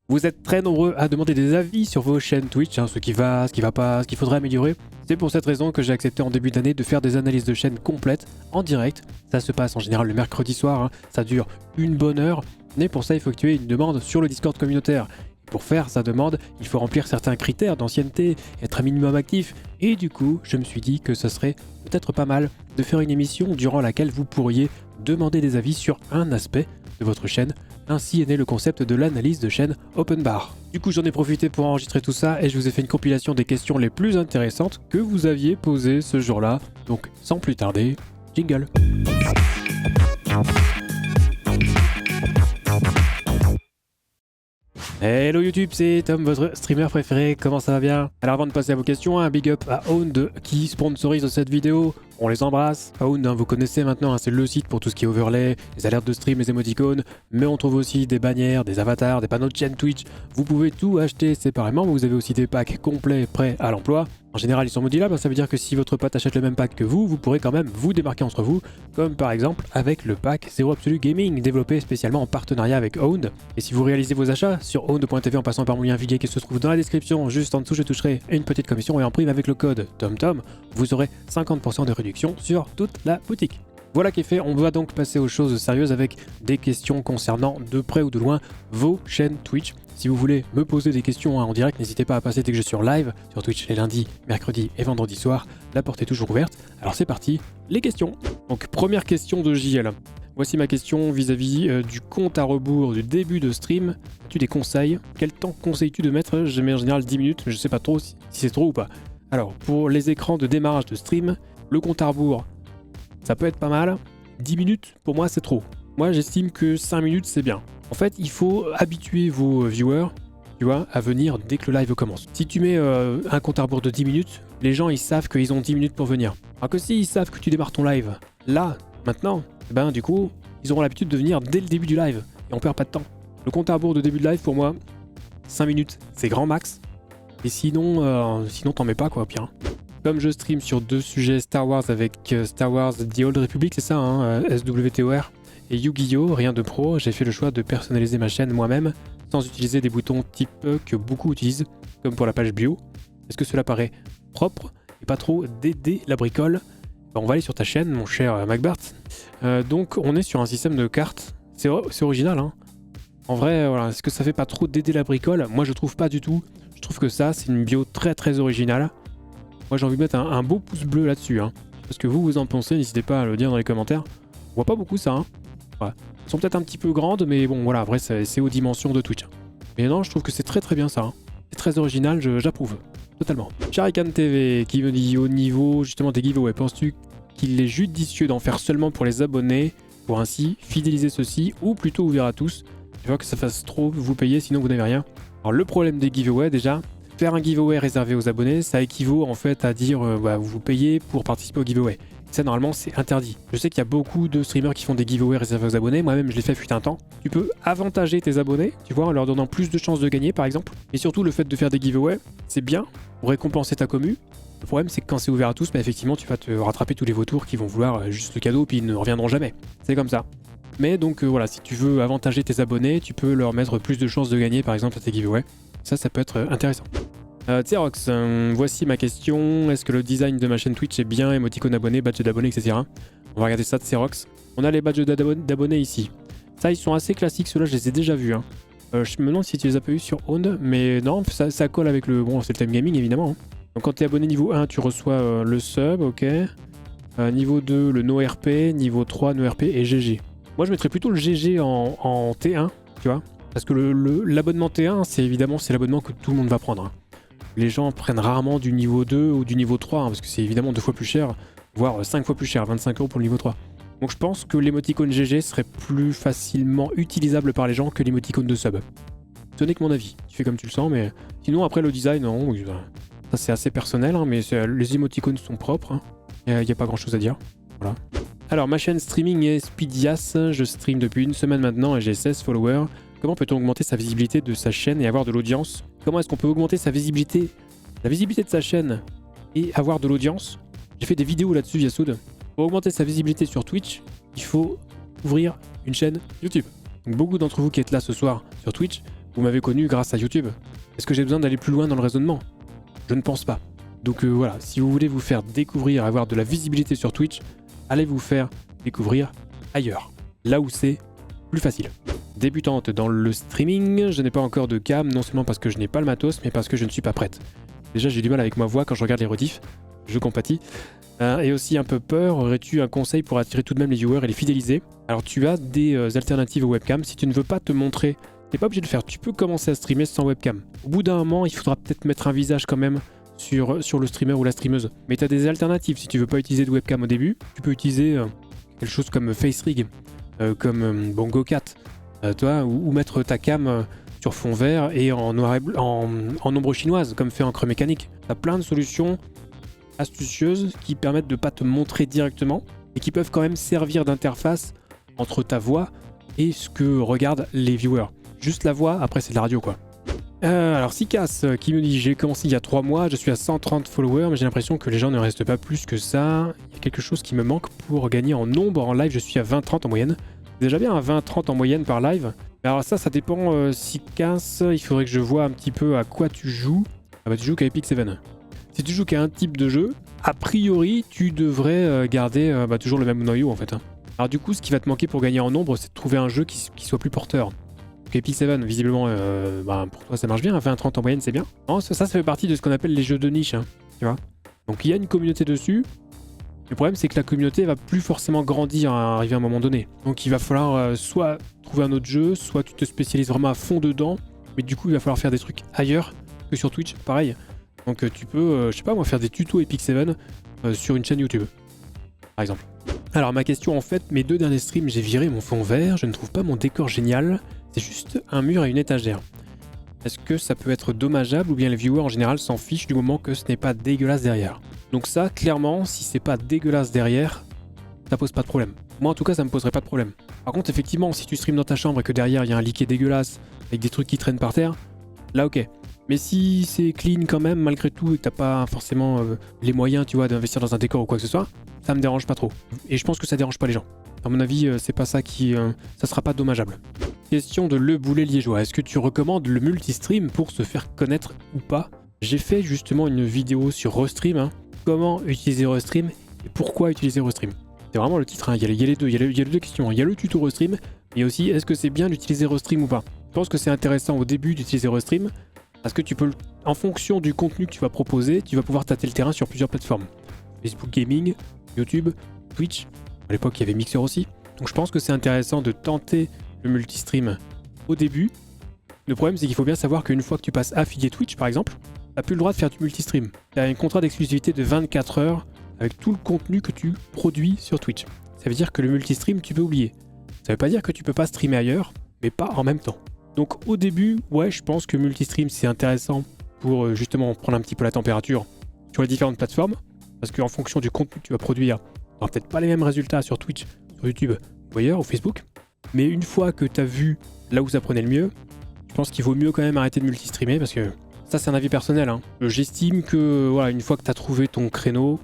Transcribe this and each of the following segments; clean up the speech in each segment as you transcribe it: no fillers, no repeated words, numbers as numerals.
Vous êtes très nombreux à demander des avis sur vos chaînes Twitch, ce qui va, ce qui va pas, ce qu'il faudrait améliorer. C'est pour cette raison que j'ai accepté en début d'année de faire des analyses de chaînes complètes en direct. Ça se passe en général le mercredi soir, ça dure une bonne heure. Mais pour ça, il faut que tu aies une demande sur le Discord communautaire. Pour faire sa demande, il faut remplir certains critères d'ancienneté, être un minimum actif. Et du coup, je me suis dit que ce serait peut-être pas mal de faire une émission durant laquelle vous pourriez demander des avis sur un aspect de votre chaîne. Ainsi est né le concept de l'analyse de chaîne Open Bar. Du coup, j'en ai profité pour enregistrer tout ça et je vous ai fait une compilation des questions les plus intéressantes que vous aviez posées ce jour-là. Donc, sans plus tarder, jingle. Hello YouTube, c'est Tom, votre streamer préféré, comment ça va bien? Alors avant de passer à vos questions, un big up à Owned qui sponsorise cette vidéo, on les embrasse. Owned, vous connaissez maintenant, c'est le site pour tout ce qui est overlay, les alertes de stream, les émoticônes, mais on trouve aussi des bannières, des avatars, des panneaux de chaîne Twitch. Vous pouvez tout acheter séparément, vous avez aussi des packs complets prêts à l'emploi. En général, ils sont modulables, ça veut dire que si votre pote achète le même pack que vous pourrez quand même vous démarquer entre vous, comme par exemple avec le pack Zero Absolute Gaming, développé spécialement en partenariat avec Owned. Et si vous réalisez vos achats sur owned.tv en passant par mon lien affilié qui se trouve dans la description, juste en dessous je toucherai une petite commission et en prime avec le code TOMTOM, vous aurez 50% de réduction sur toute la boutique. Voilà qui est fait, on va donc passer aux choses sérieuses avec des questions concernant de près ou de loin vos chaînes Twitch. Si vous voulez me poser des questions en direct, n'hésitez pas à passer dès que je suis sur live sur Twitch les lundis, mercredis et vendredis soir. La porte est toujours ouverte. Alors c'est parti, les questions. Donc première question de JL. Voici ma question vis-à-vis du compte à rebours du début de stream. As-tu des conseils? Quel temps conseilles-tu de mettre? Je mets en général 10 minutes, mais je sais pas trop si c'est trop ou pas. Alors pour les écrans de démarrage de stream, le compte à rebours, ça peut être pas mal. 10 minutes, pour moi c'est trop. Moi j'estime que 5 minutes c'est bien. En fait, il faut habituer vos viewers, tu vois, à venir dès que le live commence. Si tu mets un compte à rebours de 10 minutes, les gens ils savent qu'ils ont 10 minutes pour venir. Alors que s'ils savent que tu démarres ton live là, maintenant, ben du coup, ils auront l'habitude de venir dès le début du live. Et on perd pas de temps. Le compte à rebours de début de live, pour moi, 5 minutes, c'est grand max. Et sinon, t'en mets pas quoi, au pire. Comme je stream sur deux sujets Star Wars avec Star Wars The Old Republic, c'est ça, SWTOR, et Yu-Gi-Oh! Rien de pro, j'ai fait le choix de personnaliser ma chaîne moi-même sans utiliser des boutons type que beaucoup utilisent, comme pour la page bio. Est-ce que cela paraît propre et pas trop d'aider la bricole? On va aller sur ta chaîne, mon cher Macbart. Donc on est sur un système de cartes, c'est original. En vrai, voilà, est-ce que ça fait pas trop d'aider la bricole? Moi je trouve pas du tout. Je trouve que ça, c'est une bio très très originale. Moi j'ai envie de mettre un beau pouce bleu là-dessus. Parce que vous en pensez, n'hésitez pas à le dire dans les commentaires. On voit pas beaucoup ça. Ouais. Elles sont peut-être un petit peu grandes, mais bon voilà, après c'est aux dimensions de Twitch. Mais non, je trouve que c'est très très bien ça. C'est très original, j'approuve. Totalement. Sharikan TV qui me dit au niveau justement des giveaways, penses-tu qu'il est judicieux d'en faire seulement pour les abonnés, pour ainsi fidéliser ceux-ci, ou plutôt ouvert à tous? Je vois que ça fasse trop vous payer, sinon vous n'avez rien. Alors le problème des giveaways déjà, faire un giveaway réservé aux abonnés, ça équivaut en fait à dire vous payez pour participer au giveaway. Ça normalement c'est interdit. Je sais qu'il y a beaucoup de streamers qui font des giveaways réservés aux abonnés, moi-même je l'ai fait fut un temps. Tu peux avantager tes abonnés, tu vois, en leur donnant plus de chances de gagner par exemple. Et surtout le fait de faire des giveaways, c'est bien pour récompenser ta commu. Le problème c'est que quand c'est ouvert à tous, effectivement tu vas te rattraper tous les vautours qui vont vouloir juste le cadeau puis ils ne reviendront jamais. C'est comme ça. Mais donc voilà, si tu veux avantager tes abonnés, tu peux leur mettre plus de chances de gagner par exemple à tes giveaways. Ça peut être intéressant. Xerox, voici ma question. Est-ce que le design de ma chaîne Twitch est bien? Émoticône d'abonnés, badge d'abonnés, etc. On va regarder ça de Xerox. On a les badges d'abonnés ici. Ça, ils sont assez classiques. Ceux-là, je les ai déjà vus. Je me demande si tu les as pas eu sur Owned, mais non, ça colle avec le... Bon, c'est le time gaming, évidemment. Donc quand tu es abonné niveau 1, tu reçois le sub, ok. Niveau 2, le no RP. Niveau 3, no RP et GG. Moi, je mettrais plutôt le GG en T1, tu vois. Parce que l'abonnement T1, c'est l'abonnement que tout le monde va prendre. Les gens prennent rarement du niveau 2 ou du niveau 3, parce que c'est évidemment 2 fois plus cher, voire 5 fois plus cher, 25 € pour le niveau 3. Donc je pense que l'émoticône GG serait plus facilement utilisable par les gens que l'émoticône de sub. Ce n'est que mon avis, tu fais comme tu le sens, mais sinon après le design, non, ça c'est assez personnel, mais les émoticônes sont propres, il n'y a pas grand chose à dire. Voilà. Alors ma chaîne streaming est Speedias, je stream depuis une semaine maintenant et j'ai 16 followers. Comment peut-on augmenter sa visibilité de sa chaîne et avoir de l'audience? Comment est-ce qu'on peut augmenter sa visibilité, la visibilité de sa chaîne et avoir de l'audience? J'ai fait des vidéos là-dessus, Yasoud. Pour augmenter sa visibilité sur Twitch, il faut ouvrir une chaîne YouTube. Donc beaucoup d'entre vous qui êtes là ce soir sur Twitch, Vous m'avez connu grâce à YouTube. Est-ce que j'ai besoin d'aller plus loin dans le raisonnement? Je ne pense pas. Donc voilà, si vous voulez vous faire découvrir, avoir de la visibilité sur Twitch, allez vous faire découvrir ailleurs. Là où c'est plus facile. Débutante dans le streaming, je n'ai pas encore de cam, non seulement parce que je n'ai pas le matos, mais parce que je ne suis pas prête. Déjà j'ai du mal avec ma voix quand je regarde les rediffs, je compatis. Et aussi un peu peur, aurais-tu un conseil pour attirer tout de même les viewers et les fidéliser? Alors tu as des alternatives aux webcam, si tu ne veux pas te montrer, t'es pas obligé de le faire, tu peux commencer à streamer sans webcam. Au bout d'un moment, il faudra peut-être mettre un visage quand même sur le streamer ou la streameuse. Mais tu as des alternatives, si tu veux pas utiliser de webcam au début, tu peux utiliser quelque chose comme FaceRig, comme BongoCat, ou mettre ta cam sur fond vert et en ombre chinoise, comme fait Encre Mécanique. Tu as plein de solutions astucieuses qui permettent de pas te montrer directement et qui peuvent quand même servir d'interface entre ta voix et ce que regardent les viewers. Juste la voix, après c'est de la radio quoi. Alors Sikas qui me dit j'ai commencé il y a 3 mois, je suis à 130 followers mais j'ai l'impression que les gens ne restent pas plus que ça. Il y a quelque chose qui me manque pour gagner en nombre. En live je suis à 20-30 en moyenne. C'est déjà bien à 20-30 en moyenne par live. Mais alors ça dépend Sikas, il faudrait que je vois un petit peu à quoi tu joues. Ah bah tu joues qu'à Epic 7. Si tu joues qu'à un type de jeu, a priori tu devrais garder toujours le même noyau en fait. Alors du coup ce qui va te manquer pour gagner en nombre c'est de trouver un jeu qui soit plus porteur. Donc Epic 7 visiblement pour toi ça marche bien, 20-30 en moyenne c'est bien. Non, ça fait partie de ce qu'on appelle les jeux de niche, tu vois. Donc il y a une communauté dessus. Le problème c'est que la communauté va plus forcément grandir à arriver à un moment donné. Donc il va falloir soit trouver un autre jeu, soit tu te spécialises vraiment à fond dedans. Mais du coup il va falloir faire des trucs ailleurs que sur Twitch, pareil. Donc tu peux, je sais pas moi, faire des tutos Epic 7 sur une chaîne YouTube, par exemple. Alors ma question en fait, mes 2 derniers streams j'ai viré mon fond vert, je ne trouve pas mon décor génial, c'est juste un mur et une étagère. Est-ce que ça peut être dommageable ou bien les viewers en général s'en fichent du moment que ce n'est pas dégueulasse derrière? Donc ça, clairement, si c'est pas dégueulasse derrière, ça pose pas de problème. Moi en tout cas ça me poserait pas de problème. Par contre effectivement, si tu streams dans ta chambre et que derrière il y a un liquide dégueulasse avec des trucs qui traînent par terre, là ok. Mais si c'est clean quand même malgré tout et que t'as pas forcément les moyens tu vois d'investir dans un décor ou quoi que ce soit, ça me dérange pas trop. Et je pense que ça dérange pas les gens. À mon avis c'est pas ça qui... ça sera pas dommageable. Question de Le Boulet Liégeois. Est-ce que tu recommandes le multistream pour se faire connaître ou pas? J'ai fait justement une vidéo sur Restream. Comment utiliser Restream et pourquoi utiliser Restream. C'est vraiment le titre, il y a les deux, il y a les deux questions. Il y a le tuto Restream et aussi est-ce que c'est bien d'utiliser Restream ou pas. Je pense que c'est intéressant au début d'utiliser Restream parce que tu peux, en fonction du contenu que tu vas proposer, tu vas pouvoir tâter le terrain sur plusieurs plateformes. Facebook Gaming, YouTube, Twitch. À l'époque, il y avait Mixer aussi. Donc je pense que c'est intéressant de tenter le multistream au début. Le problème, c'est qu'il faut bien savoir qu'une fois que tu passes affilié Twitch, par exemple, tu n'as plus le droit de faire du multistream. Tu as un contrat d'exclusivité de 24 heures avec tout le contenu que tu produis sur Twitch. Ça veut dire que le multistream, tu peux oublier. Ça veut pas dire que tu peux pas streamer ailleurs, mais pas en même temps. Donc au début, ouais, je pense que multistream, c'est intéressant pour justement prendre un petit peu la température sur les différentes plateformes. Parce qu'en fonction du contenu que tu vas produire, tu n'auras peut-être pas les mêmes résultats sur Twitch, sur YouTube ou ailleurs, ou Facebook. Mais une fois que tu as vu là où ça prenait le mieux, je pense qu'il vaut mieux quand même arrêter de multistreamer parce que ça c'est un avis personnel. J'estime que voilà, une fois que tu as trouvé ton créneau,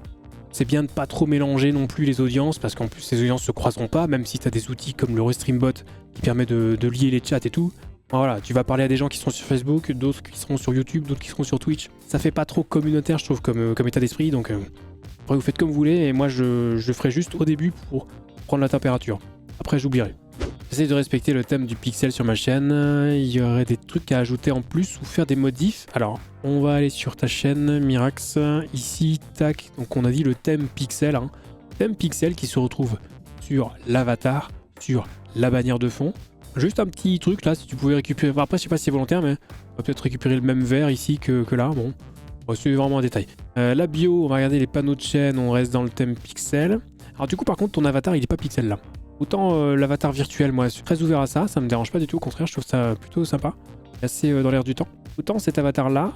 c'est bien de pas trop mélanger non plus les audiences parce qu'en plus les audiences se croiseront pas, même si tu as des outils comme le Restreambot qui permet de lier les chats et tout. Voilà, tu vas parler à des gens qui seront sur Facebook, d'autres qui seront sur YouTube, d'autres qui seront sur Twitch. Ça fait pas trop communautaire je trouve comme état d'esprit, donc après vous faites comme vous voulez et moi je ferai juste au début pour prendre la température. Après j'oublierai. J'essaie de respecter le thème du pixel sur ma chaîne. Il y aurait des trucs à ajouter en plus ou faire des modifs. Alors, on va aller sur ta chaîne Mirax. Ici, tac. Donc, on a dit le thème pixel. Thème pixel qui se retrouve sur l'avatar, sur la bannière de fond. Juste un petit truc là, si tu pouvais récupérer. Enfin, après, je sais pas si c'est volontaire, mais on va peut-être récupérer le même vert ici que là. Bon, c'est vraiment un détail. La bio, on va regarder les panneaux de chaîne. On reste dans le thème pixel. Alors, du coup, par contre, ton avatar, il est pas pixel là. Autant l'avatar virtuel, moi, je suis très ouvert à ça, ça me dérange pas du tout, au contraire, je trouve ça plutôt sympa, assez dans l'air du temps. Autant cet avatar-là,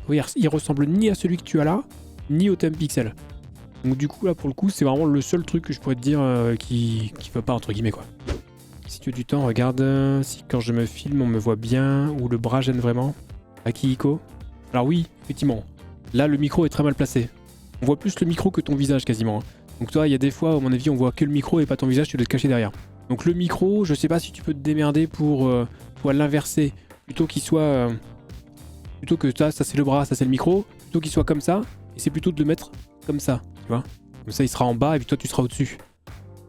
il ressemble ni à celui que tu as là, ni au thème pixel. Donc du coup, là, pour le coup, c'est vraiment le seul truc que je pourrais te dire qui va pas, entre guillemets, quoi. Si tu as du temps, regarde si quand je me filme, on me voit bien, ou le bras gêne vraiment. Akihiko. Alors oui, effectivement, là, le micro est très mal placé. On voit plus le micro que ton visage, quasiment. Donc toi, il y a des fois, à mon avis, on voit que le micro et pas ton visage, tu dois te cacher derrière. Donc le micro, je sais pas si tu peux te démerder pour l'inverser plutôt qu'il soit... plutôt que ça c'est le bras, ça c'est le micro, plutôt qu'il soit comme ça, et c'est plutôt de le mettre comme ça, tu vois. Comme ça il sera en bas et puis toi tu seras au-dessus.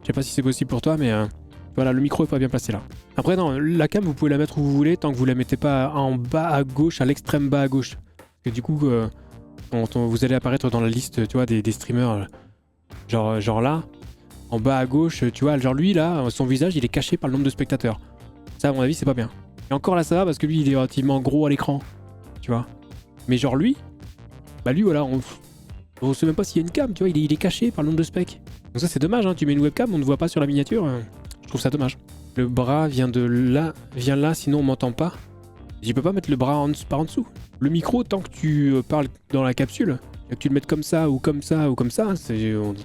Je sais pas si c'est possible pour toi, mais voilà, le micro est pas bien placé là. Après non, la cam vous pouvez la mettre où vous voulez, tant que vous la mettez pas en bas à gauche, à l'extrême bas à gauche. Parce que du coup, quand vous allez apparaître dans la liste, tu vois, des streamers, genre là, en bas à gauche, tu vois, genre lui là, son visage il est caché par le nombre de spectateurs. Ça à mon avis c'est pas bien. Et encore là ça va parce que lui il est relativement gros à l'écran, tu vois. Mais genre lui, bah lui voilà, on sait même pas s'il y a une cam, tu vois, il est caché par le nombre de specs. Donc ça c'est dommage, hein, tu mets une webcam, on ne voit pas sur la miniature, je trouve ça dommage. Le bras vient là, sinon on m'entend pas. Je peux pas mettre le bras par en dessous. Le micro, tant que tu parles dans la capsule, et que tu le mettes comme ça ou comme ça ou comme ça,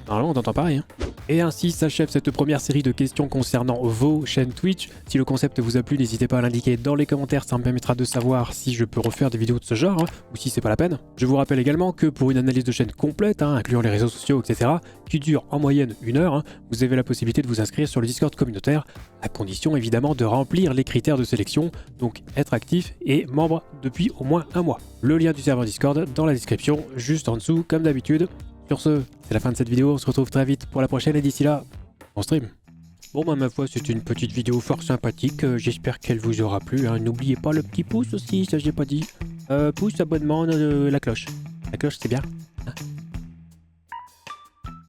normalement on t'entend pareil. Hein. Et ainsi s'achève cette première série de questions concernant vos chaînes Twitch. Si le concept vous a plu, n'hésitez pas à l'indiquer dans les commentaires, ça me permettra de savoir si je peux refaire des vidéos de ce genre, hein, ou si c'est pas la peine. Je vous rappelle également que pour une analyse de chaîne complète, hein, incluant les réseaux sociaux, etc., qui dure en moyenne 1 heure, hein, vous avez la possibilité de vous inscrire sur le Discord communautaire, à condition évidemment de remplir les critères de sélection, donc être actif et membre depuis au moins 1 mois. Le lien du serveur Discord dans la description, juste en dessous, comme d'habitude. Sur ce, c'est la fin de cette vidéo, on se retrouve très vite pour la prochaine et d'ici là, on stream. Bon bah ma foi, c'est une petite vidéo fort sympathique, j'espère qu'elle vous aura plu. Hein. N'oubliez pas le petit pouce aussi, ça j'ai pas dit. Pouce, abonnement, la cloche. La cloche c'est bien.